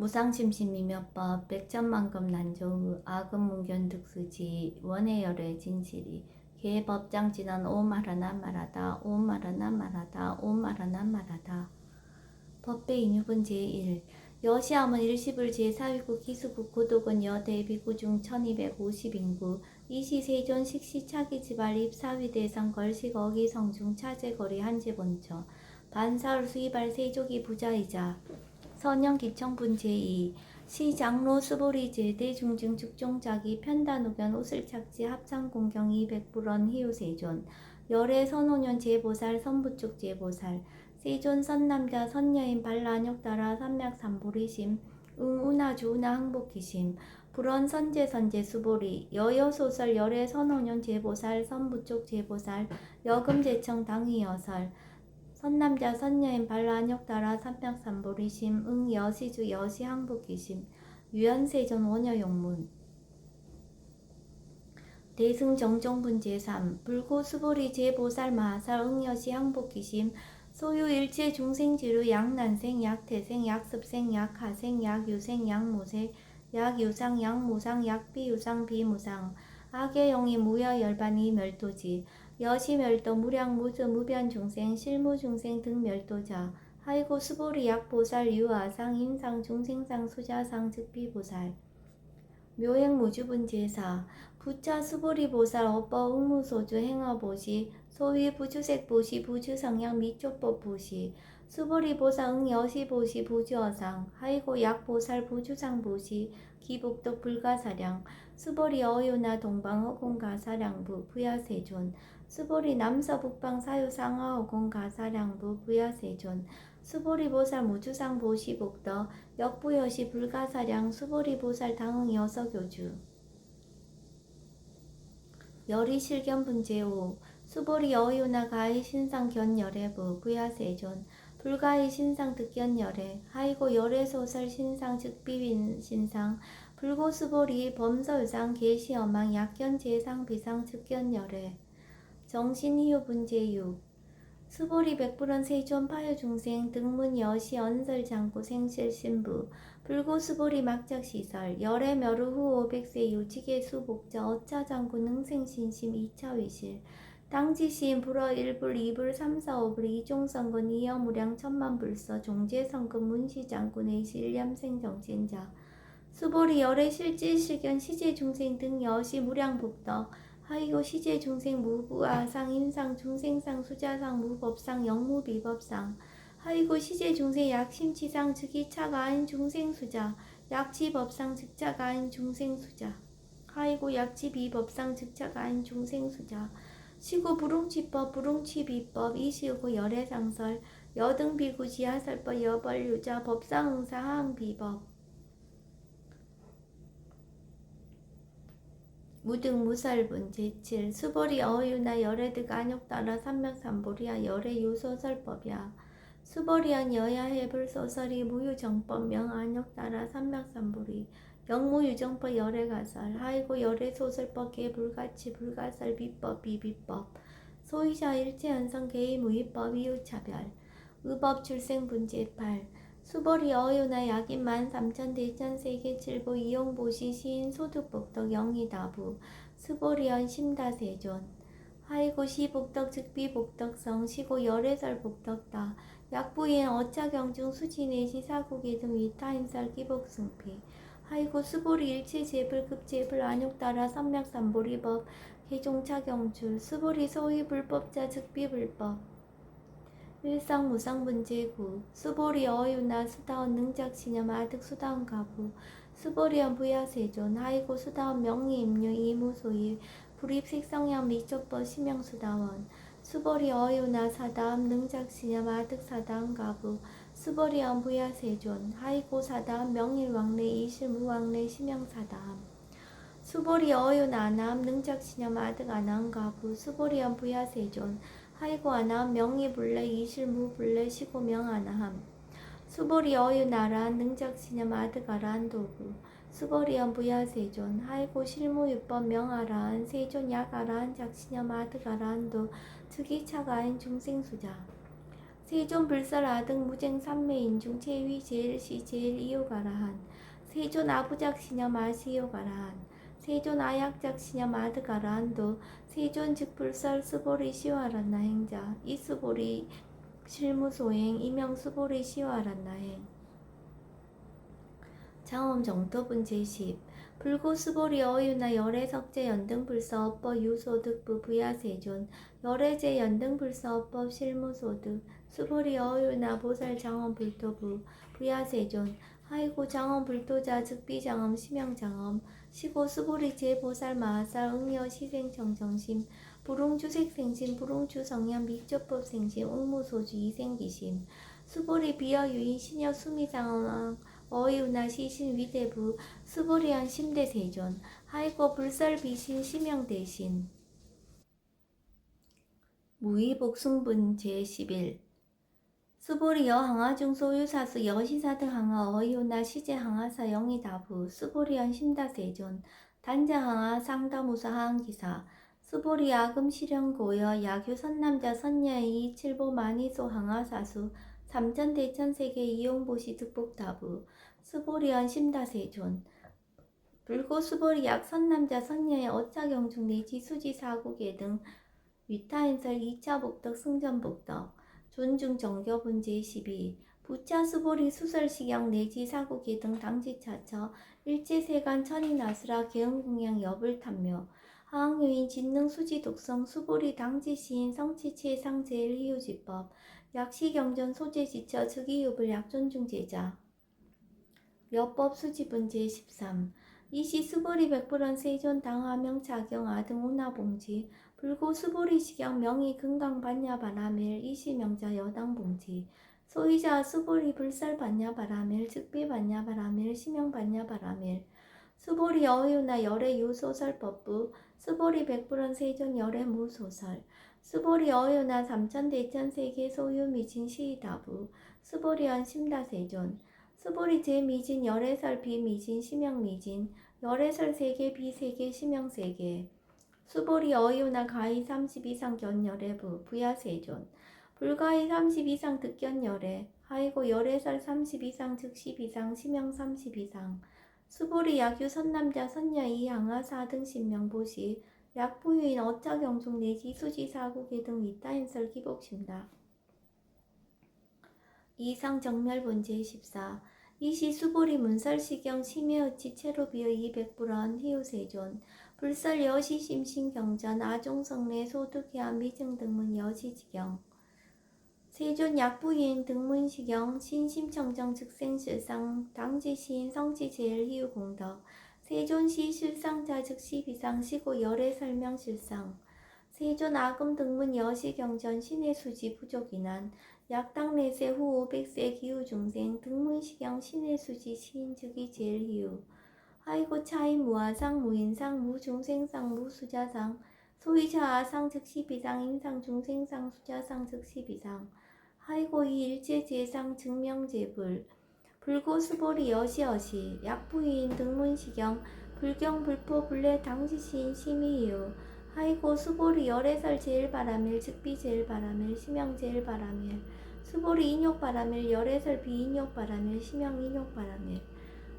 무상심심이며법 백천만금 난조의 아금문견득수지 원해열의 진실이 개법장진한 오말하나 말하다 오말하나 말하다 오말하나 말하다. 법배 인유분 제1 여시함은 일시불 제4위국 기수국 고독은 여대비구중 1250인구 이시세존 식시차기지발 입사위대상 걸식 어기성중 차제거리 한제본처 반사울 수이발 세족이 부자이자 선영기청분 제2 시장로 수보리제 대중증 축종자기 편단우견 옷을착지 합창공경 200불원 희우세존 열애 선오년 제보살 선부축 제보살 세존 선남자 선여인 발라녁따라 삼맥삼보리심 응우나주우나 항복기심 불원 선제선제 수보리 여여소설 열애 선오년 제보살 선부축 제보살 여금제청 당위여설 선남자 선여인 발라녁따라 삼맥삼보리심 응여시주 여시항복기심 유연세존 원여용문 대승정정분 제3 불고수보리 제보살 마살 응여시 항복기심 소유일체 중생지루 약난생 약태생 약습생 약하생 약유생 약무생 약유상 약무상 약비유상 비무상 악의용이 무여열반이 멸도지 여시멸도 무량무주 무변중생 실무중생 등 멸도자 하이고 수보리 약보살 유아상 인상 중생상 수자상 즉비보살 묘행무주분 제4 부차 수보리 보살 어법 응무소주 행어보시 소위 부주색보시 부주성향 미초법보시 수보리 보살 응여시보시 부주어상 하이고 약보살 부주상보시 기복덕 불가사량 수보리 어유나 동방허공가사량부 부야세존 수보리 남서북방 사유상하허공가사량부 부야세존 수보리 보살 무주상 보시 복덕 역부여시 불가사량 수보리 보살 당응 여서교주 열이 실견분 제5 수보리 어유나 가히 신상 견열애부 부야세존 불가히 신상 득견열애 하이고 열애소설 신상 즉비빈 신상 불고 수보리 범서유상 계시어망 약견 제상 비상 즉견열애 정신희유분 제6 수보리 백불원 세존 파유중생 등문 여시 언설 장구 생실 신부 불고 수보리 막작시설 열애 멸후 후 500세 유직의 수복자 어차장구 능생신심 2차위실 땅지시인 불어 1불 2불 3, 4, 5불 이종성근 이여무량 천만불서 종제성근 문시장군 의시 일념생정진자 수보리 열애 실질실견 시제중생 등 여시 무량복덕 하이고 시제중생 무부아상 인상 중생상 수자상 무법상 영무비법상 하이고 시제중생 약심치상 즉이차가 아닌 중생수자 약지법상 즉자가 아닌 중생수자 하이고 약지비법상 즉자가 아닌 중생수자 시고 부릉치법 부릉치비법 이시고 열애상설 여등비구 지하설법 여벌유자 법상응사 하항비법 무등무설분 제7 수보리 어유나 열애득 안욕따라 삼맥삼보리야 열애 유소설법이야 수보리한 여야 해불소설이 무유정법 명안욕따라 삼맥삼보리 영무유정법 열애가설 하이고 열애소설법 개불가치 불가설 비법 비비법 소이자 일체현성 개의무위법 이유차별 의법 출생분 제8 수보리 어유나 약인 13,000 대천 세계칠보 이용보시 시인 소득복덕 영이다부 수보리언 심다세존 하이고 시복덕 즉비복덕성 시고 열애설복덕다 약부인 어차경중 수지내시 사국의 등 위타인설 기복승피 하이고 수보리 일체제불 급제불 안욕따라 삼맥삼보리법 개종차경출 수보리 소위 불법자 즉비불법 일상무상분 제9 수보리 어유나 수다원 능작시념 아득 수다원 가부 수보리언 부야세존 하이고 수다원 명리임류 이무소일 불입색성향 미초법 심영수다원 수보리 어유나 사다음 능작시념 아득 사다음 가부 수보리언 부야세존 하이고 사다음 명일왕래 이실무왕래 심영사다음 수보리 어유나 아나음 능작시념 아득 아나음 가부 수보리언 부야세존 하이고 아나함 명의불래 이실무불래 시고명 아나함 수보리 어유나란 능작시념 아득아라한 도구 수보리언 부야세존 하이고 실무유법 명아라한 세존 약아라한 작시념 아득아라한도 즉이차가인 중생수자 세존 불설 아등 무쟁 삼매인 중 최위 제일 시 제일 이요가라한 세존 아부작 시념 아시요가라한 세존 아약작 시념 아드가라한도 세존 즉 불설 수보리 시와란나 행자 이 수보리 실무소행 이명 수보리 시와란나 행 장엄 정토분 제10 불고 수보리 어유나 열애 석제 연등불서 업법 유소득부 부야세존 열애제 연등불서 업법 실무소득 수보리 어유나 보살 장엄 불토부 부야세존 하이고 장엄 불토자 즉비장엄 심양장엄 시고 수보리 제보살 마하살 응여 시생정정심 불웅주색생심 불웅주성량 미조법 생심 응무소주 이생기심 수보리 비어 유인 신여 수미장엄 어이우나 시신 위대부 수보리한 심대세존 하이고 불설 비신 심영 대신 무의복숭분 제11 수보리 여항아중 소유사수 여시사등 항아 어이우나 시제 항아사 영이다부 수보리한 심다세존 단자항아 상다무사 하항기사 수보리 아금 실현고여 야규 선남자 선녀이 칠보 마니소 항아사수 삼천대천세계 이용보시 득복다부 수보리언 심다세존 불고 수보리 약 선남자 선녀의 어차경중 내지 수지 사국예 등 위타인설 2차 복덕 승전 복덕 존중 정교분 제12 부차 수보리 수설시경 내지 사국예 등 당지차처 일제세간 천인아수라 개응공양 여불 탐묘 하항요인 진능 수지 독성 수보리 당지시인 성치치해상 제일희우지법 약시경전 소재지처 즉이유불 약존중제자 여법 수지분 제13 이시 수보리 백불원 세존 당하명 자경 아등 운하봉지 불고 수보리 시경 명의 금강 반야 바라멜 이시 명자 여당 봉지 소이자 수보리 불설 반야 바라멜 즉비 반야 바라멜 시명 반야 바라멜 수보리 어유나 열애 유소설법부 수보리 백불원 세존 열애 무소설 수보리 어유나 삼천대천세계 소유 미진 시다부 수보리언 심다세존 수보리 제미진 열애설 비미진 심영미진 열애설 세계 비세계 심영세계 수보리 어유나 가히 30 이상 견열애부 부야세존 불가히 30 이상 득견열애 하이고 열애설 30 이상 즉 10 이상 심영 30 이상 수보리 약유 선남자 선녀이 항아 4등 신명보시 약부유인 어차경중 내지 수지 사국예 등 위타인설 기복심다 이상 정멸본 제14 이시 수보리 문설시경 심해어치 체로비어 200불원 희우세존 불설 여시 심신경전 아종성내 소득해안 미증등문 여시지경 세존 약부인 등문시경 신심청정 즉생실상 당지시인 성지제일희우공덕 세존시 실상자 즉시 비상시고 열애설명실상 세존 아금 등문 여시경전 신의수지 부족인한 약당내세 후 500세 기후중생 등문시경 신의수지 시인즉이 제일희우 하이고 차인 무아상 무인상 무중생상 무수자상 소이자 아상 즉시 비상 인상 중생상 수자상 즉시 비상 하이고 이 일제제상 증명제불 불고 수보리 여시어시 약부인 등문시경 불경 불포 불례 당지시인 심의유 하이고 수보리 열애설 제일바라밀 즉비 제일바라밀 심영 제일바라밀 수보리 인욕바라밀 열애설 비인욕바라밀 심영 인욕바라밀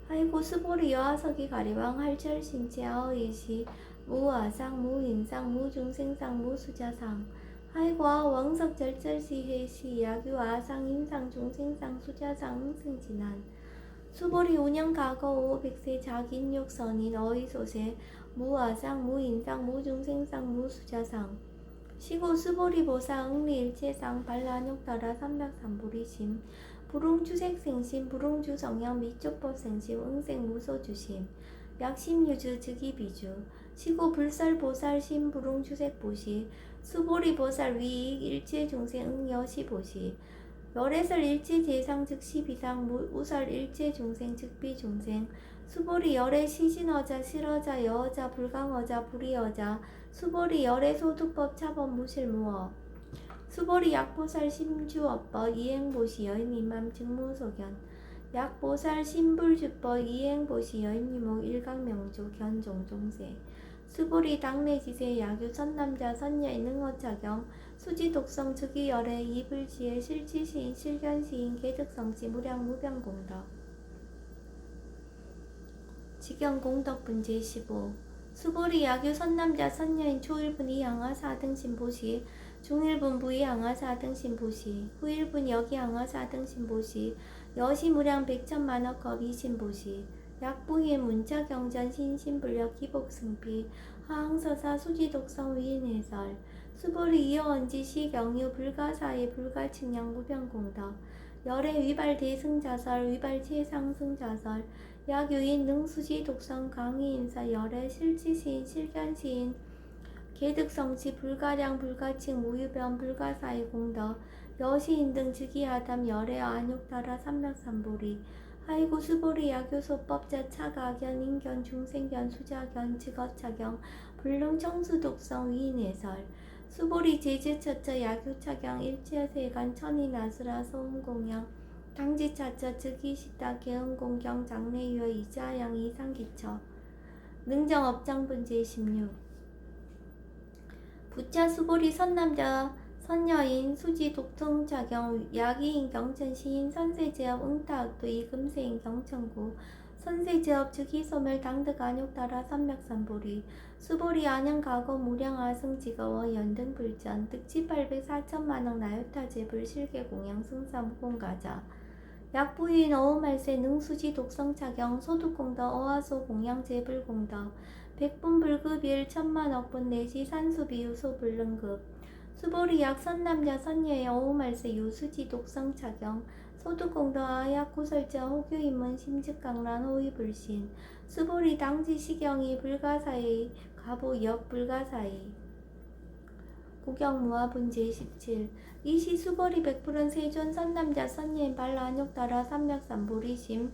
하이고 수보리 여하석이 가리왕 할철신체 아어이시 무아상 무인상 무중생상 무수자상 하이고 왕석 절절시해시 야규 아상 인상 중생상 수자상 응승진한 수보리 운영 과거 500세 자기인욕 선인 어이소세 무아상 무인상 무중생상 무수자상 시고 수보리 보사 응리일체상 반란욕따라 삼백삼보리심 불웅주색생심 불웅주성양 미쪽법생심 응생무소주심 약심유주 즉이비주 시고 불설보살 심불웅주색보시 수보리보살 위익 일체중생 응여시보시 열애설 일체제상 즉시 비상 우설 일체중생 즉비중생 수보리 열애 시신어자 실어자 여어자 불강어자 불이어자 수보리 열애 소득법 차법 무실무어 수보리 약보살 심주업법 이행보시 여인이맘 증무소견 약보살 심불주법 이행보시 여인이목 일강명조 견종종세 수보리 당내지세 야규 선남자 선녀의 능어작용 수지 독성 즉위 열애 이불지의 실지시인 실견시인 개득성지 무량 무변공덕 직경공덕분 제15 수보리 야규 선남자 선녀인 초일분 이항하 4등 신보시 중일분 부이항하 4등 신보시 후일분 여기항하 4등 신보시 여시무량 백천만억겁 이신보시 약부의 문자경전 신신불력 기복승피 하항서사 수지독성 위인해설 수보리 이어언지시 경유 불가사의 불가측량 무변공덕 열애 위발 대승자설 위발 최상승자설 약유인 능수지 독성 강의인사 열애 실지시인 실견시인 개득성치 불가량 불가칭 무유변 불가사의 공덕 여시인 등 즉위하담 열애 안욕따라 삼맥삼보리 하이고 수보리 야교소법자 차가견 인견 중생견 수자견 직어차경 불능 청수독성 위인해설 수보리 제주처처 야교차경 일체세간 천이나스라 소음공양 당지차처 즉위시다 개음공경 장래유어 이자양 이상기처 능정업장분 제16 부차 수보리 선남자 선여인 수지 독성자경 야기인 경천시인 선세제업 응타악도 이금세인 경천구 선세제업 즉위소멸 당득 안욕따라 삼맥삼보리 수보리 안양가거 무량아승지거워 연등불전 득지 800 4천만억 나요타제불 실계공양 승사무공가자 약부인 어음할세 능수지 독성차경 소득공덕 어화소 공양제불공덕 백분불급 1천만억분 내지 산수비유 소불능급 수보리 약 선남자 선녀의 어음할세 유수지 독성차경 소득공덕 아약구설자 호교인문 심직강란 호위불신 수보리 당지시경이 불가사의 가보 역불가사의 구경무화분 제17 이시 수보리 백불은 세존 선남자 선녀인 발라안욕따라 삼맥삼보리심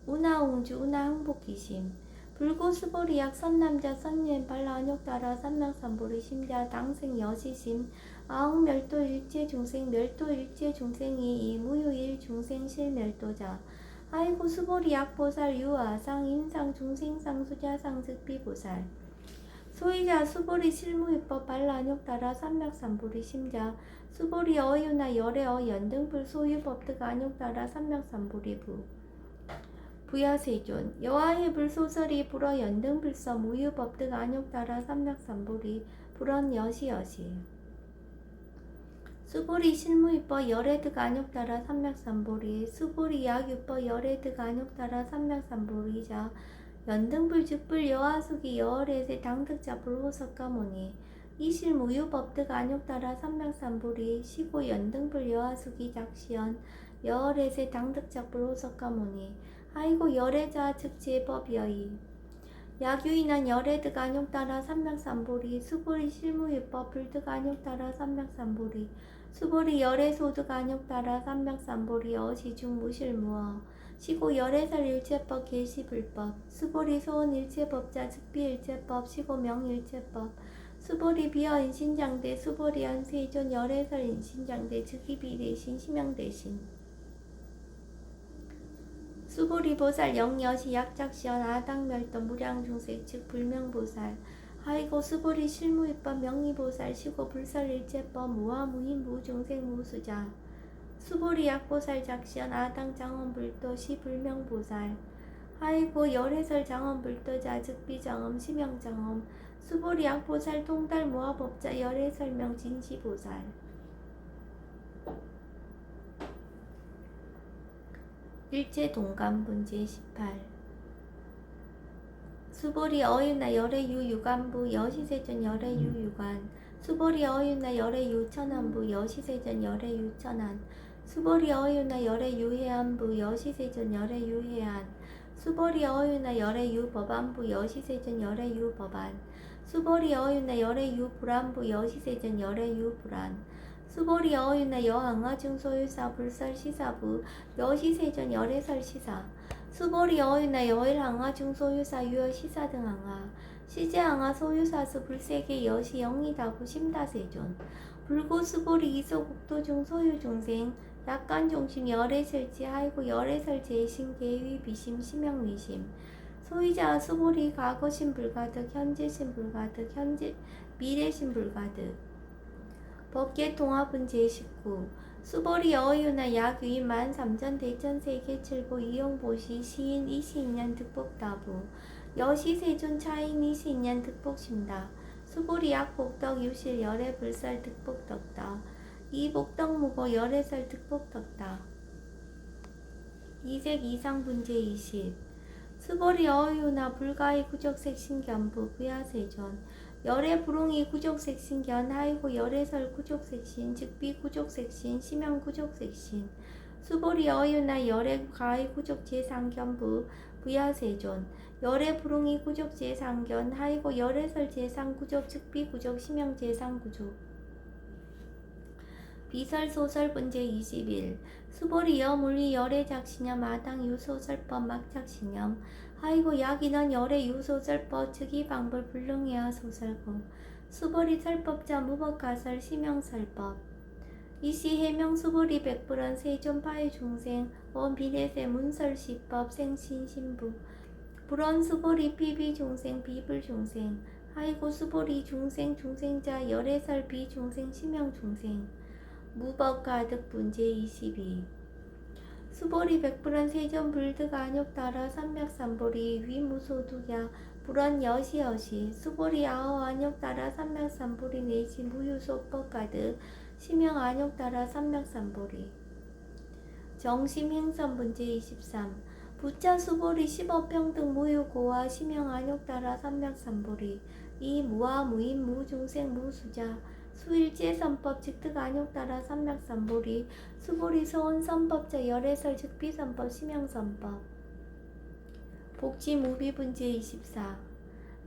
운하웅주 운하흥복기심 불고 수보리 약 선남자 선녀인 발라안욕따라 삼맥삼보리 심자 당생 여시심 아웅멸도 일체 중생 멸도 일체 중생이 이무유일 중생 실멸도자 아이고 수보리 약보살 유아상 인상 중생상 수자상 즉비보살 소이자 수보리 실무위법 발라안욕따라 삼맥삼보리 심자 수보리 어유나 열애어 연등불 소유법득 안욕따라 삼맥삼보리 부야세존 여와의 불소설이 불어 연등불서 무유법득 안욕따라 삼맥삼보리 불언 여시여시 수보리 실무위법 열애득 안욕따라 삼맥삼보리 수보리 약유법 열애득 안욕따라 삼맥삼보리자 연등불 즉불 여하수기 여월에세 당득자 불호석가모니 이실 무유법득 안욕따라 삼맥삼보리 시고 연등불 여하수기 작시연 여월에세 당득자 불호석가모니 아이고 열애자 즉 제법여의 야규인한 열애득 안욕따라 삼맥삼보리 수보리 실무유법 불득 안욕따라 삼맥삼보리 수보리 열애소득 안욕따라 삼맥삼보리 어시중 무실무어 시고 열애설 일체법 계시불법 수보리 소원 일체법자 즉비일체법 시고 명일체법 수보리 비어 인신장대 수보리 안세존 열애설 인신장대 즉위비대신 심영대신 수보리 보살 영여시 약작시연 아당멸도 무량중생 즉 불명보살 하이고 수보리 실무위법 명의보살 시고 불설일체법 무화무인 무중생 무수자 수보리 약보살 작시연 아당장엄불도 시불명보살 하이고 열애설 장엄불도자 즉비장엄 심영장엄 수보리 약보살 통달 무화법자 열애설명 진시보살 일체 동감분 제18 수보리 어유나 열애유 유관부 여시세전 열애유 유관 수보리 어유나 열애유 천안부 여시세전 열애유 천안 수보리 어유나 열애유 해안부 여시세전 열애유 해안 수보리 어유나 열애유 법안부 여시세전 열애유 법안 수보리 어유나 열애유 불안부 여시세전 열애유 불안 수보리 어유나 여항아증 소유사 불설시사부 여시세전 열애설시사 수보리 어유나 여일항아증 소유사 유여시사 등 항아 시제항아 소유사수 불세계 여시 영이다부 심다세존 불고 수보리 이소국도중 소유중생 약간중심 열애설지 하이고 열애설제신 계위 비심 심영위심 소유자 수보리 과거신 불가득 현재신 불가득 미래신 불가득. 법계 통합은 제19 수보리 어유나 약유인 13,000 대천 세계 칠보 이용보시 시인 22년 득복다부 여시 세존 차인 22년 득복심다 수보리 약복덕 유실 열애 불설 득복덕다 이복덕 무고 열애설 득복덕다 이색 이상분제 20 수보리 어유나 불가의 구적색 신견부 부야세존 열애 불홍이 구족색신견 하이고 열애설 구족색신 즉비 구족색신 심양 구족색신 수보리 어유나 열애 가의 구족 제상견부 부야세존 열애 불홍이 구족 제상견 하이고 열애설 제상 구족 즉비 구족 심양 제상 구족 비설 소설 분제 21 수보리 여물리 열애 작신염 마당 유소설법 막작신염 하이고 약인원 열애 유소설법 즉이 방불 불능해야 소설고 수보리 설법자 무법가설 심형설법 이시 해명 수보리 백불원 세존파의 중생 원 비례세 문설시법 생신신부 불원 수보리 피비 중생 비불 중생 하이고 수보리 중생 중생자 열애설 비중생 심형 중생 무법가득 분제 22 수보리 백불원 세존 불득 안욕 따라 삼맥삼보리 위무소두야 불원 여시여시 수보리 아허 안욕 따라 삼맥삼보리 내지 무유소법 가득 심형 안욕 따라 삼맥삼보리 정심행선 분제 23 부차 수보리 15평등 무유고와 심형 안욕 따라 삼맥삼보리 이 무와 무인 무중생 무수자 수일제 선법 즉득 안욕 따라 삼맥삼보리 수보리 소원 선법자 열애설 즉비 선법 심형 선법 복지 무비 분제 24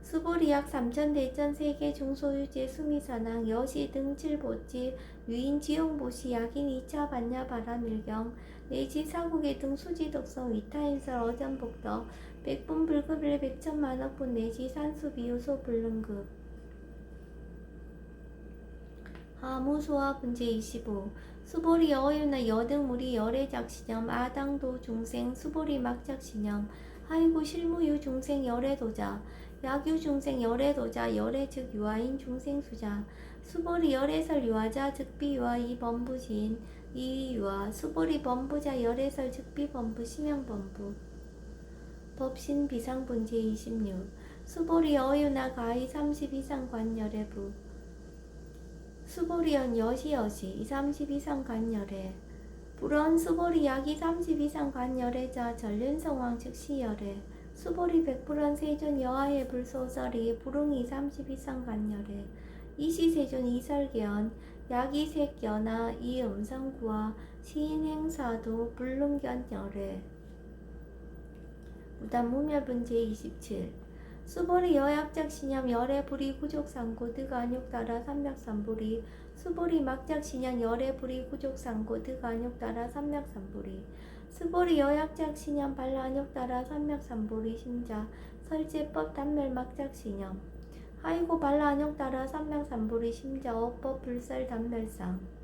수보리 약 3천 대천 세계 중소유제 수미산항 여시 등칠보지 유인 지용보시 약인 2차 반야 바람일경 내지 사국의 등 수지독성 위타인설 어전복덕 백분 불급일 백천만억분 내지 산수비유소 불능급 하무소화 분제 25 수보리 어유나 여등무리 열애작신염 아당도 중생 수보리 막작신염 하이구 실무유 중생 열애도자 약유 중생 열애도자 열애 즉 유아인 중생수자 수보리 열애설 유아자 즉비 유아 이범부지인 이유아 수보리 범부자 열애설 즉비 범부 심형 범부 법신 비상 분제 26 수보리 어유나 가히 30 이상 관열애부 수보리연 여시여시 30 이상 관열애 불원 수보리 약이 30 이상 관열애자 전륜성왕 즉시열애 수보리 백불원 세존 여하의 불소설이 불응이 30 이상 관열애 이시세존 이설견 약이 색견아 이음성구와 시인행사도 불능견열애 무단무멸분제 27 수보리 여약작신염 열애 불이 구족상고 득안욕 따라 삼맥삼보리 수보리 막작신염 열애 불이 구족상고 득안욕 따라 삼맥삼보리 수보리 여약작신염 발라안욕 따라 삼맥삼보리 심자 설제법 단멸 막작신염 하이고 발라안욕 따라 삼맥삼보리 심자 어법 불설 단멸상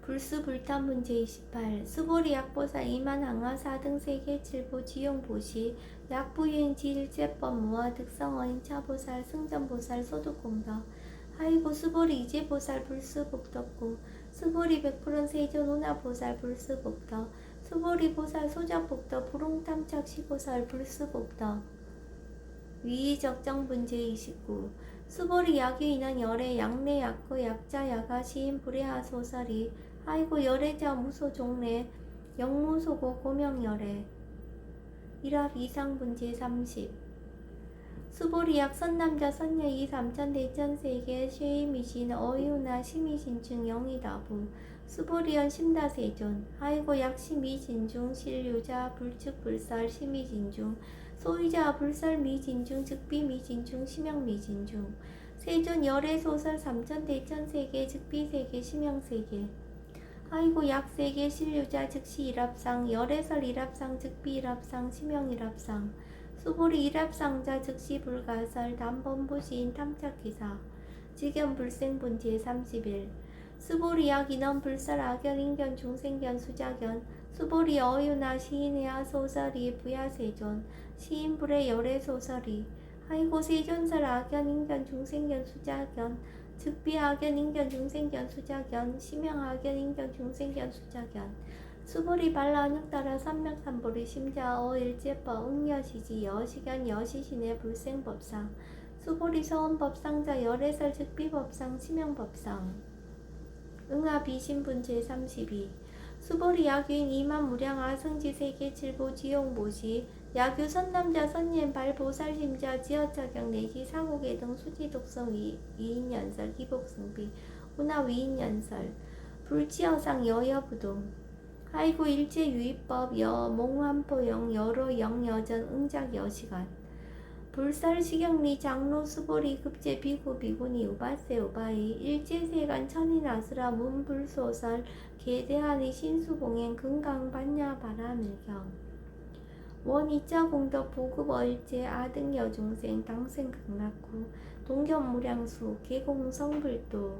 불수불탄 문제 28 수보리 약보사 이만 항하 4등 세계 7보 지용보시 약부유인 지일제법 무화 득성어인 차보살 승전보살 소득공덕 하이고 수보리 이제보살 불수복덕고 수보리 백불원 세존 운하보살 불수복덕 수보리 보살 소작복덕 불홍탐착 시보살 불수복덕 위의적정 분제 29 수보리 약유인한 열애 약내 약거 약자 야가 시인 불애하 소설이 하이고 열애자 무소 종래 영무소고 고명열애 일합 이상 분제 30 수보리 약 선남자 선녀이 3천 대천 세계 쉐이미신 어유나 시미신충 영이다부 수보리연 심다세존 하이고 약 시미진중 실유자 불측 불설 시미진중 소유자 불설 미진중 즉비 미진중 심형 미진중 세존 열애 소설 3천 대천 세계 즉비 세계 심형 세계 하이고 약 세계 실유자 즉시 일합상 열애설 일합상 즉비 일합상 심형 일합상 수보리 일합상자 즉시 불가설 단범부시인 탐착기사 직연 불생분제 31 수보리야 기넌 불살 악연 인견 중생견 수자견 수보리 어유나 시인해야 소설이 부야세존 시인불의 열애 소설이 아이고 세존설 악연 인견 중생견 수자견 즉비 악연 인견 중생견 수자견 심형 악연 인견 중생견 수자견 수보리 발라 언육따라 삼맥삼보리 심자 어일제법 응여시지 여시견 여시신의 불생법상 수보리 서원법상자 열애설 즉비법상 심형법상 응아비신분 제32 수보리 야규인 이만무량 아승지 세계 칠보 지용보시 야규 선남자 선예인 발보살심자 지어차경 내지 사국의 등 수지독성 위인연설 기복승비 운하 위인연설 불치여상 여여부동 아이고 일제유의법 여 몽환포영 여로 영여전 응작 여시간 불살시경리 장로 수보리 급제 비구 비구니 우바세 우바이 일제세간 천인아수라 문불소설 계대하니 신수공행 금강반야 바라밀경 원이자 공덕 보급 얼제 아등여중생 당생 극락구 동견무량수 계공성불도